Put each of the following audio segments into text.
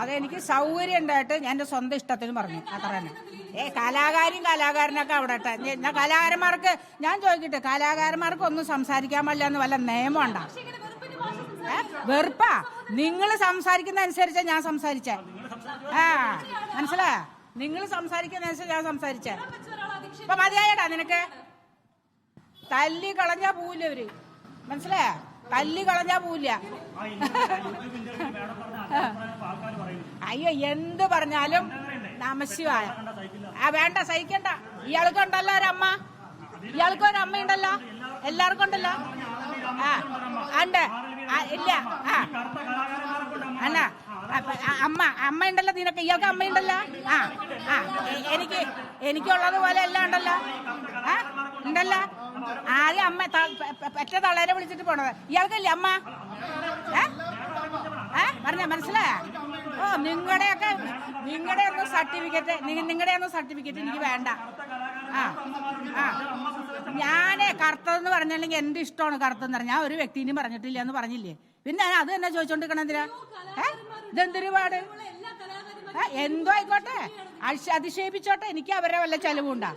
അതെനിക്ക് സൗകര്യം ഉണ്ടായിട്ട് ഞാൻ എൻ്റെ സ്വന്തം ഇഷ്ടത്തിന് പറഞ്ഞു, അത്ര തന്നെ. കലാകാരനൊക്കെ അവിടെ ഇട്ടെ. കലാകാരന്മാർക്ക് ഞാൻ ചോദിക്കട്ടെ, കലാകാരന്മാർക്ക് ഒന്നും സംസാരിക്കാൻ പാടില്ല എന്ന് വല്ല നിയമമുണ്ടോ? വെറുപ്പാ? നിങ്ങൾ സംസാരിക്കുന്ന അനുസരിച്ചാ ഞാൻ സംസാരിച്ചേ. മനസ്സിലായ? നിങ്ങൾ സംസാരിക്കുന്ന അനുസരിച്ച് ഞാൻ സംസാരിച്ചേ. ഇപ്പൊ മതിയായടാ നിനക്ക്? തല്ലി കളഞ്ഞാ പോവില്ല അവര്, മനസ്സിലായ? തല്ലി കളഞ്ഞാ പോവില്ല. അയ്യോ, എന്ത് പറഞ്ഞാലും നമശിവായ. വേണ്ട, സഹിക്കണ്ട. ഇയാൾക്കുണ്ടല്ലോ ഒരമ്മ, ഇയാൾക്കും ഒരമ്മയുണ്ടല്ലോ, എല്ലാവർക്കും ഉണ്ടല്ലോ. ഉണ്ട് ഇല്ല? അല്ല, അമ്മ ഉണ്ടല്ലോ നിനക്ക്, ഇയാൾക്ക് അമ്മയുണ്ടല്ലോ. എനിക്കുള്ളത് പോലെ എല്ലാം ഉണ്ടല്ലോ. ഉണ്ടല്ലോ. ആദ്യം അമ്മ പെറ്റ തളരെ വിളിച്ചിട്ട് പോണത്, ഇയാൾക്കല്ലേ അമ്മ? പറഞ്ഞ മനസ്സിലായ? ഓ, നിങ്ങളുടെ ഒന്നും സർട്ടിഫിക്കറ്റ് എനിക്ക് വേണ്ട. ഞാനേ കറുത്തതെന്ന് പറഞ്ഞില്ലെങ്കിൽ എന്റെ ഇഷ്ടമാണ് കറുത്തെന്ന് പറഞ്ഞാൽ ഞാൻ ഒരു വ്യക്തിനും പറഞ്ഞിട്ടില്ല എന്ന് പറഞ്ഞില്ലേ? പിന്നെ അത് തന്നെ ചോദിച്ചോണ്ടിരിക്കണം എന്തിനാ? ഇതെന്തൊരു പാട്? എന്തോ ആയിക്കോട്ടെ, അതിശയിപ്പിച്ചോട്ടെ, എനിക്ക് അവരെ വല്ല ചെലവുണ്ടാ?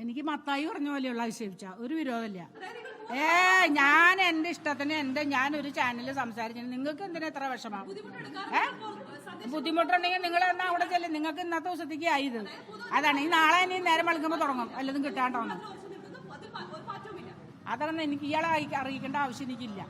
എനിക്ക് മത്തായി പറഞ്ഞ പോലെയുള്ള അതിശയിപ്പിച്ച ഒരു വിരോധമില്ല. ഞാൻ എന്റെ ഇഷ്ടത്തിന് ഞാനൊരു ചാനലിൽ സംസാരിച്ചു. നിങ്ങൾക്ക് എന്തിനാ എത്ര വിഷമം? ബുദ്ധിമുട്ടുണ്ടെങ്കിൽ നിങ്ങൾ എന്നാ അവിടെ ചെല്ലും. നിങ്ങൾക്ക് ഇന്നത്തെ ദിവസത്തേക്ക് ആയത് അതാണ്. ഈ നാളെ ഇനി നേരം വിളിക്കുമ്പോൾ തുടങ്ങും വല്ലതും കിട്ടാണ്ടോന്ന്. അതൊന്നും എനിക്ക് ഇയാളെ അറിയിക്കേണ്ട ആവശ്യം എനിക്കില്ല.